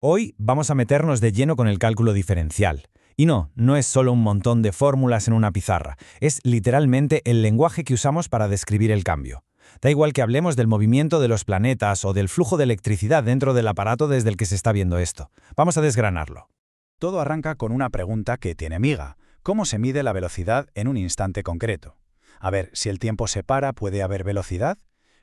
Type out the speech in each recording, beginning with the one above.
Hoy vamos a meternos de lleno con el cálculo diferencial. Y no es solo un montón de fórmulas en una pizarra, es literalmente el lenguaje que usamos para describir el cambio. Da igual que hablemos del movimiento de los planetas o del flujo de electricidad dentro del aparato desde el que se está viendo esto. Vamos a desgranarlo. Todo arranca con una pregunta que tiene miga. ¿Cómo se mide la velocidad en un instante concreto? A ver, si el tiempo se para, ¿puede haber velocidad?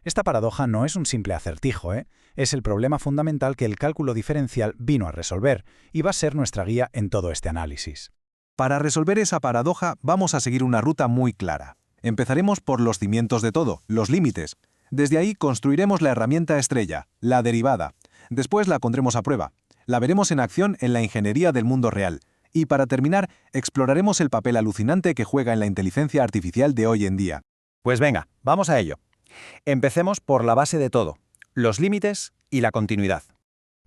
Esta paradoja no es un simple acertijo, es el problema fundamental que el cálculo diferencial vino a resolver y va a ser nuestra guía en todo este análisis. Para resolver esa paradoja vamos a seguir una ruta muy clara. Empezaremos por los cimientos de todo, los límites. Desde ahí construiremos la herramienta estrella, la derivada. Después la pondremos a prueba. La veremos en acción en la ingeniería del mundo real. Y para terminar, exploraremos el papel alucinante que juega en la inteligencia artificial de hoy en día. Pues venga, vamos a ello. Empecemos por la base de todo, los límites y la continuidad.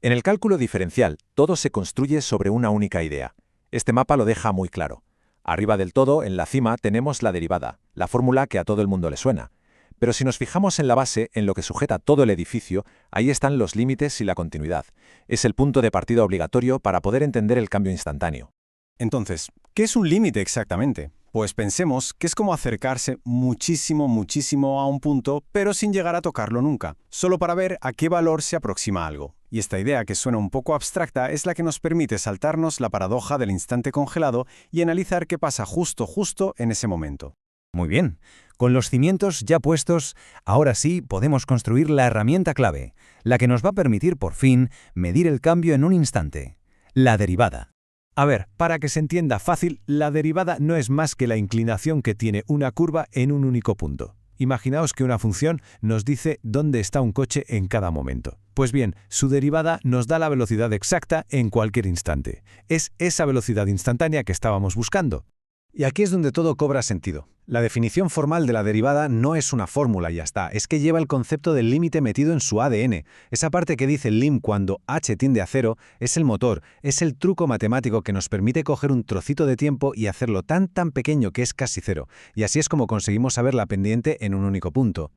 En el cálculo diferencial, todo se construye sobre una única idea. Este mapa lo deja muy claro. Arriba del todo, en la cima, tenemos la derivada, la fórmula que a todo el mundo le suena. Pero si nos fijamos en la base, en lo que sujeta todo el edificio, ahí están los límites y la continuidad. Es el punto de partida obligatorio para poder entender el cambio instantáneo. Entonces, ¿qué es un límite exactamente? Pues pensemos que es como acercarse muchísimo a un punto, pero sin llegar a tocarlo nunca, solo para ver a qué valor se aproxima algo. Y esta idea, que suena un poco abstracta, es la que nos permite saltarnos la paradoja del instante congelado y analizar qué pasa justo en ese momento. Muy bien. Con los cimientos ya puestos, ahora sí podemos construir la herramienta clave, la que nos va a permitir por fin medir el cambio en un instante, la derivada. A ver, para que se entienda fácil, la derivada no es más que la inclinación que tiene una curva en un único punto. Imaginaos que una función nos dice dónde está un coche en cada momento. Pues bien, su derivada nos da la velocidad exacta en cualquier instante. Es esa velocidad instantánea que estábamos buscando. Y aquí es donde todo cobra sentido. La definición formal de la derivada no es una fórmula y ya está, es que lleva el concepto del límite metido en su ADN. Esa parte que dice el lim cuando h tiende a cero es el motor, es el truco matemático que nos permite coger un trocito de tiempo y hacerlo tan pequeño que es casi cero. Y así es como conseguimos saber la pendiente en un único punto.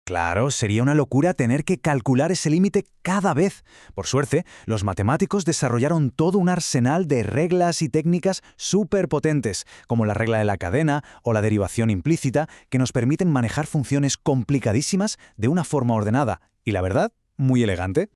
Claro, sería una locura tener que calcular ese límite cada vez. Por suerte, los matemáticos desarrollaron todo un arsenal de reglas y técnicas súper potentes, como la regla de la cadena o la derivación implícita, que nos permiten manejar funciones complicadísimas de una forma ordenada y, la verdad, muy elegante.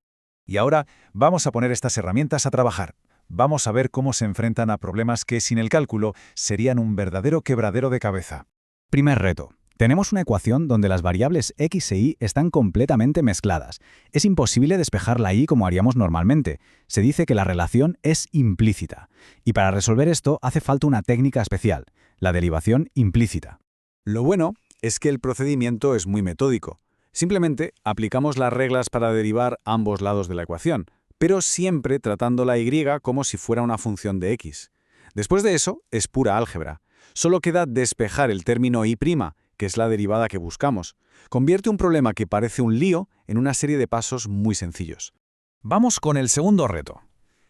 Y ahora vamos a poner estas herramientas a trabajar. Vamos a ver cómo se enfrentan a problemas que, sin el cálculo, serían un verdadero quebradero de cabeza. Primer reto. Tenemos una ecuación donde las variables x e y están completamente mezcladas. Es imposible despejar la y como haríamos normalmente. Se dice que la relación es implícita. Y para resolver esto hace falta una técnica especial, la derivación implícita. Lo bueno es que el procedimiento es muy metódico. Simplemente aplicamos las reglas para derivar ambos lados de la ecuación, pero siempre tratando la y como si fuera una función de x. Después de eso, es pura álgebra. Solo queda despejar el término y', que es la derivada que buscamos. Convierte un problema que parece un lío en una serie de pasos muy sencillos. Vamos con el segundo reto.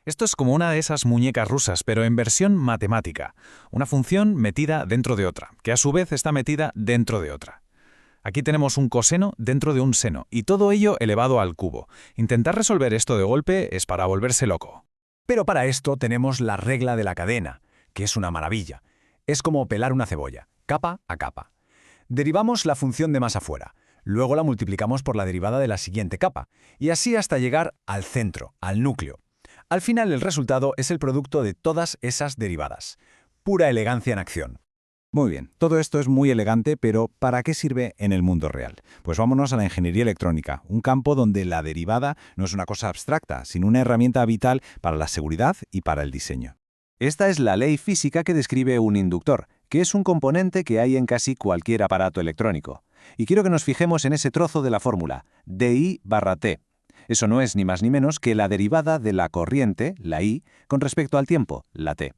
Esto es como una de esas muñecas rusas, pero en versión matemática. Una función metida dentro de otra, que a su vez está metida dentro de otra. Aquí tenemos un coseno dentro de un seno, y todo ello elevado al cubo. Intentar resolver esto de golpe es para volverse loco. Pero para esto tenemos la regla de la cadena, que es una maravilla. Es como pelar una cebolla, capa a capa. Derivamos la función de más afuera, luego la multiplicamos por la derivada de la siguiente capa, y así hasta llegar al centro, al núcleo. Al final el resultado es el producto de todas esas derivadas. Pura elegancia en acción. Muy bien, todo esto es muy elegante, pero ¿para qué sirve en el mundo real? Pues vámonos a la ingeniería electrónica, un campo donde la derivada no es una cosa abstracta, sino una herramienta vital para la seguridad y para el diseño. Esta es la ley física que describe un inductor, que es un componente que hay en casi cualquier aparato electrónico. Y quiero que nos fijemos en ese trozo de la fórmula, dI/t. Eso no es ni más ni menos que la derivada de la corriente, la I, con respecto al tiempo, la t.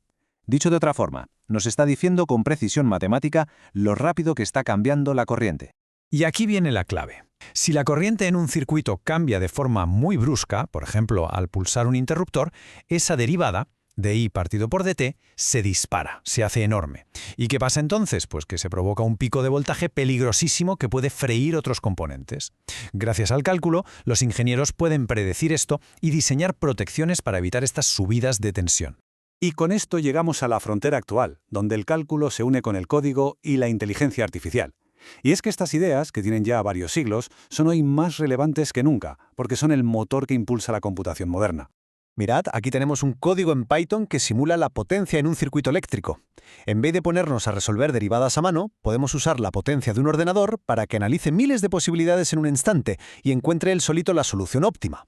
Dicho de otra forma, nos está diciendo con precisión matemática lo rápido que está cambiando la corriente. Y aquí viene la clave. Si la corriente en un circuito cambia de forma muy brusca, por ejemplo, al pulsar un interruptor, esa derivada, de I partido por dt, se dispara, se hace enorme. ¿Y qué pasa entonces? Pues que se provoca un pico de voltaje peligrosísimo que puede freír otros componentes. Gracias al cálculo, los ingenieros pueden predecir esto y diseñar protecciones para evitar estas subidas de tensión. Y con esto llegamos a la frontera actual, donde el cálculo se une con el código y la inteligencia artificial. Y es que estas ideas, que tienen ya varios siglos, son hoy más relevantes que nunca, porque son el motor que impulsa la computación moderna. Mirad, aquí tenemos un código en Python que simula la potencia en un circuito eléctrico. En vez de ponernos a resolver derivadas a mano, podemos usar la potencia de un ordenador para que analice miles de posibilidades en un instante y encuentre él solito la solución óptima.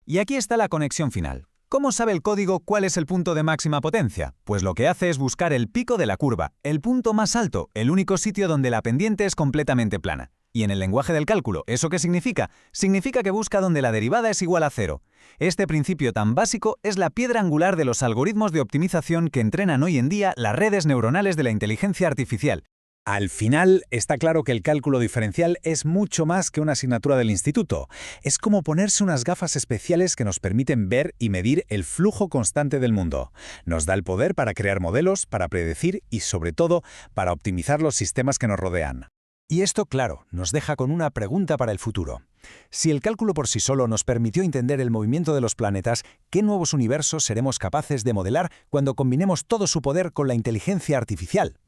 Y aquí está la conexión final. ¿Cómo sabe el código cuál es el punto de máxima potencia? Pues lo que hace es buscar el pico de la curva, el punto más alto, el único sitio donde la pendiente es completamente plana. Y en el lenguaje del cálculo, ¿eso qué significa? Significa que busca donde la derivada es igual a cero. Este principio tan básico es la piedra angular de los algoritmos de optimización que entrenan hoy en día las redes neuronales de la inteligencia artificial. Al final, está claro que el cálculo diferencial es mucho más que una asignatura del instituto. Es como ponerse unas gafas especiales que nos permiten ver y medir el flujo constante del mundo. Nos da el poder para crear modelos, para predecir y, sobre todo, para optimizar los sistemas que nos rodean. Y esto, claro, nos deja con una pregunta para el futuro. Si el cálculo por sí solo nos permitió entender el movimiento de los planetas, ¿qué nuevos universos seremos capaces de modelar cuando combinemos todo su poder con la inteligencia artificial?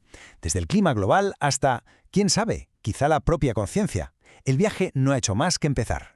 Desde el clima global hasta, quién sabe, quizá la propia conciencia. El viaje no ha hecho más que empezar.